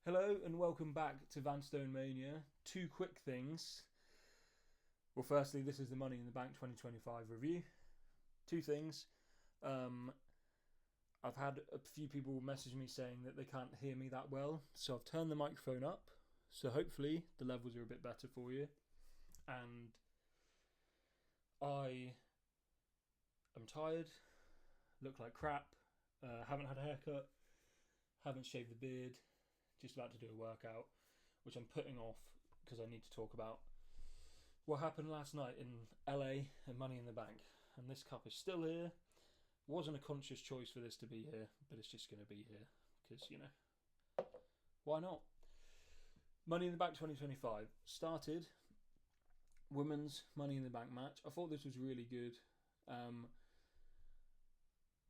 Hello and welcome back to Vanstone Mania. Two quick things. Well, firstly, this is the Money in the Bank 2025 review. Two things. Um, I've had a few people message me saying that they can't hear me that well, so I've turned the microphone up. So hopefully the levels are a bit better for you. And I am tired, look like crap, haven't had a haircut, haven't shaved the beard, just about to do a workout, which I'm putting off because I need to talk about what happened last night in LA and Money in the Bank. And this cup is still here. Wasn't a conscious choice for this to be here, but it's just going to be here because, why not? Money in the Bank 2025 started women's Money in the Bank match. I thought this was really good.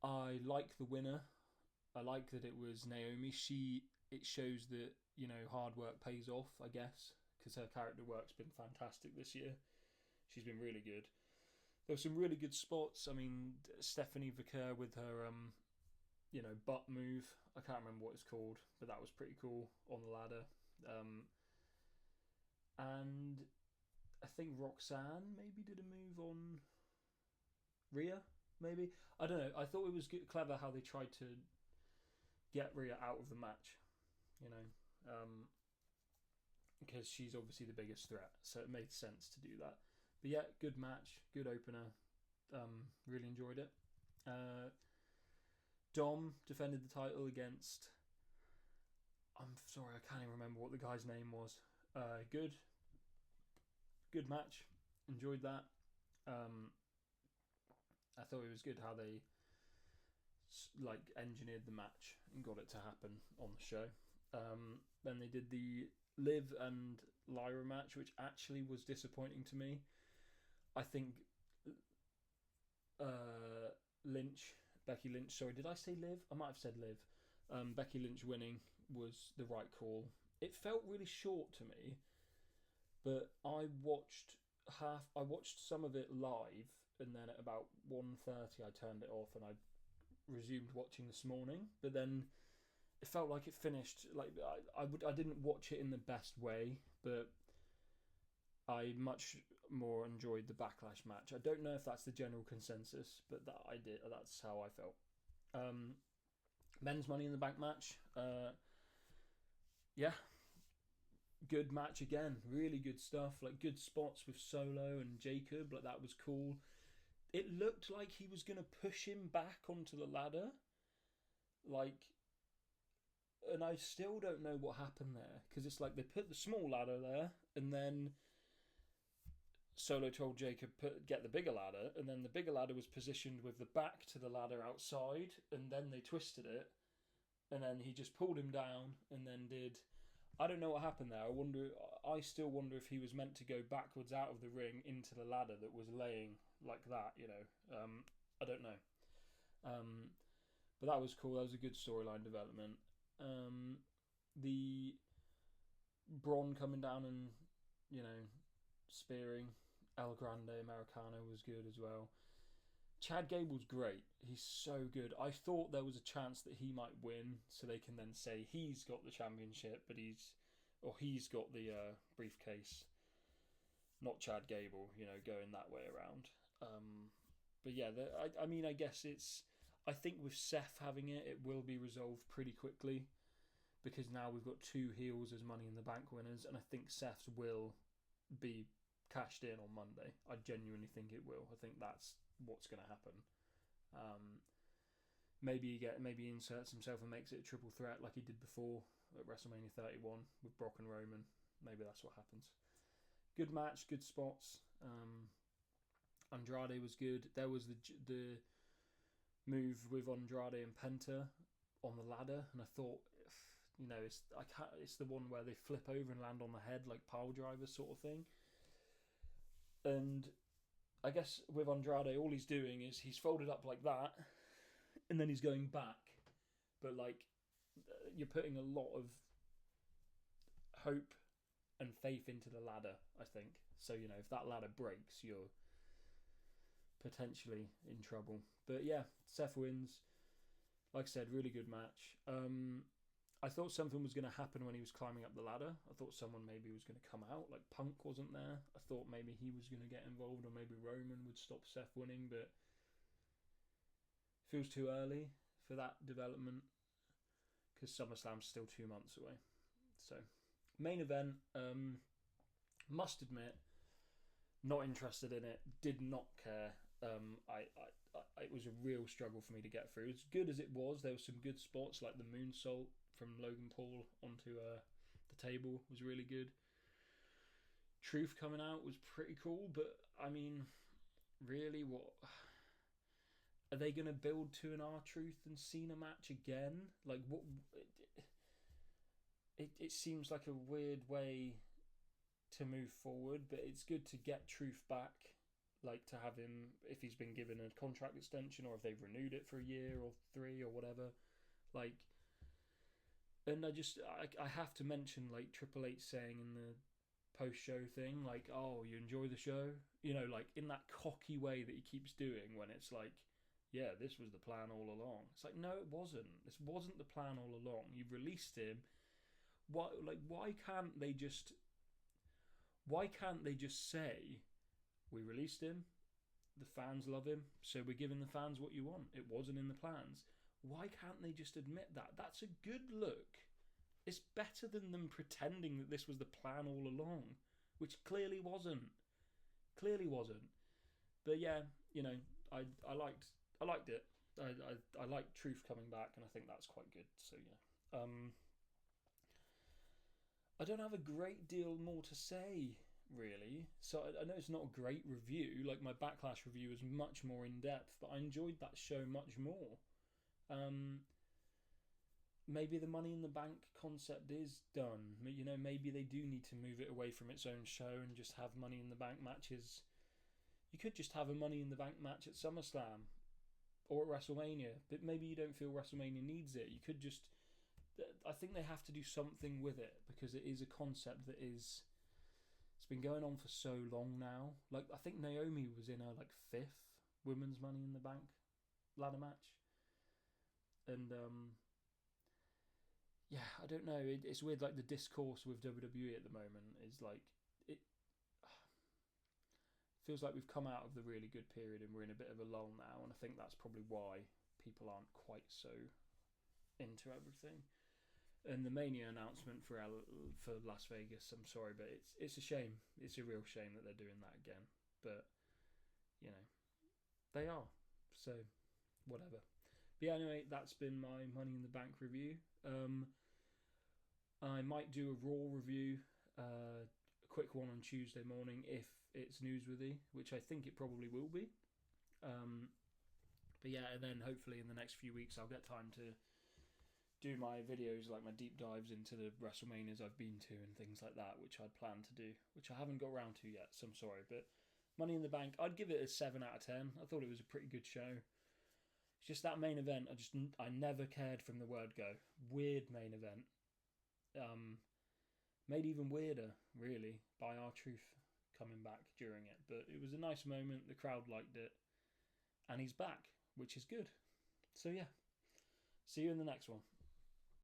I like the winner. I like that it was Naomi. It shows that hard work pays off, I guess, because her character work's been fantastic this year. She's been really good. There were some really good spots. I mean, Stephanie Vicker with her butt move. I can't remember what it's called, but that was pretty cool on the ladder. And I think Roxanne maybe did a move on Rhea. Maybe, I don't know. I thought it was clever how they tried to get Rhea out of the match. Because she's obviously the biggest threat, so it made sense to do that. But yeah, good match, good opener. Really enjoyed it. Dom defended the title against. I'm sorry, I can't even remember what the guy's name was. Good match. Enjoyed that. I thought it was good how they engineered the match and got it to happen on the show. Then they did the Liv and Lyra match, which actually was disappointing to me. I think Becky Lynch. Sorry, did I say Liv? I might have said Liv. Becky Lynch winning was the right call. It felt really short to me, but I watched some of it live, and then at about 1:30 I turned it off and I resumed watching this morning. But then it felt like it finished I didn't watch it in the best way, but I much more enjoyed the Backlash match. I don't know if that's the general consensus, but that's how I felt. Men's Money in the Bank match. Yeah, good match again. Really good stuff. Like good spots with Solo and Jacob. Like that was cool. It looked like he was gonna push him back onto the ladder. And I still don't know what happened there because it's like they put the small ladder there, and then Solo told Jacob get the bigger ladder, and then the bigger ladder was positioned with the back to the ladder outside, and then they twisted it, and then he just pulled him down, and then did. I don't know what happened there. I still wonder if he was meant to go backwards out of the ring into the ladder that was laying like that. I don't know. But that was cool. That was a good storyline development. The Braun coming down and spearing El Grande Americano was good as well. Chad Gable's great. He's so good. I thought there was a chance that he might win, so they can then say he's got the championship, but he's got the briefcase, not Chad Gable. Going that way around. But yeah, I guess it's. I think with Seth having it, it will be resolved pretty quickly because now we've got two heels as Money in the Bank winners, and I think Seth's will be cashed in on Monday. I genuinely think it will. I think that's what's going to happen. Maybe he inserts himself and makes it a triple threat like he did before at WrestleMania 31 with Brock and Roman. Maybe that's what happens. Good match, good spots. Andrade was good. There was the move with Andrade and Penta on the ladder, and I thought, it's the one where they flip over and land on the head like pile driver sort of thing. And I guess with Andrade, all he's doing is he's folded up like that, and then he's going back. But you're putting a lot of hope and faith into the ladder, I think. So if that ladder breaks, you're potentially in trouble. But yeah, Seth wins. Like I said, really good match. I thought something was going to happen when he was climbing up the ladder. I thought someone maybe was going to come out, like Punk wasn't there. I thought maybe he was going to get involved, or maybe Roman would stop Seth winning, but feels too early for that development because SummerSlam's still 2 months away. So, main event, must admit, not interested in it, did not care. It was a real struggle for me to get through. As good as it was, there were some good spots, like the moonsault from Logan Paul onto the table was really good. Truth coming out was pretty cool, but I mean, really, what are they going to build to an R-Truth and Cena match again? Like, what? It seems like a weird way to move forward, but it's good to get Truth back. Like, to have him, if he's been given a contract extension, or if they've renewed it for a year or 3 or whatever. Like, and I have to mention, like, Triple H saying in the post-show thing, like, oh, you enjoy the show? You know, like, in that cocky way that he keeps doing when it's like, yeah, this was the plan all along. It's like, no, it wasn't. This wasn't the plan all along. You've released him. Why can't they just say, we released him, the fans love him, so we're giving the fans what you want. It wasn't in the plans. Why can't they just admit that? That's a good look. It's better than them pretending that this was the plan all along, which clearly wasn't. Clearly wasn't. But yeah, you know, I liked it. I liked Truth coming back, and I think that's quite good. So yeah. I don't have a great deal more to say, really. So I know it's not a great review. Like, my Backlash review is much more in depth, but I enjoyed that show much more. Maybe the Money in the Bank concept is done. You know, maybe they do need to move it away from its own show and just have Money in the Bank matches. You could just have a Money in the Bank match at SummerSlam or at WrestleMania, but maybe you don't feel WrestleMania needs it. You could just... I think they have to do something with it, because it is a concept that is... It's been going on for so long now. Like, I think Naomi was in her, like, 5th Women's Money in the Bank ladder match. And, yeah, I don't know. It's weird, like, the discourse with WWE at the moment is, like... It feels like we've come out of the really good period and we're in a bit of a lull now, and I think that's probably why people aren't quite so into everything. And the Mania announcement for Las Vegas, I'm sorry, but it's a shame. It's a real shame that they're doing that again. But, you know, they are. So, whatever. But yeah, anyway, that's been my Money in the Bank review. I might do a Raw review, a quick one on Tuesday morning if it's newsworthy, which I think it probably will be. But yeah, and then hopefully in the next few weeks I'll get time to do my videos, like my deep dives into the WrestleManias I've been to and things like that, which I'd planned to do, which I haven't got around to yet, so I'm sorry. But Money in the Bank, I'd give it a 7 out of 10. I thought it was a pretty good show. It's just that main event, I never cared from the word go. Weird main event. Made even weirder, really, by R-Truth coming back during it. But it was a nice moment, the crowd liked it, and he's back, which is good. So yeah, see you in the next one.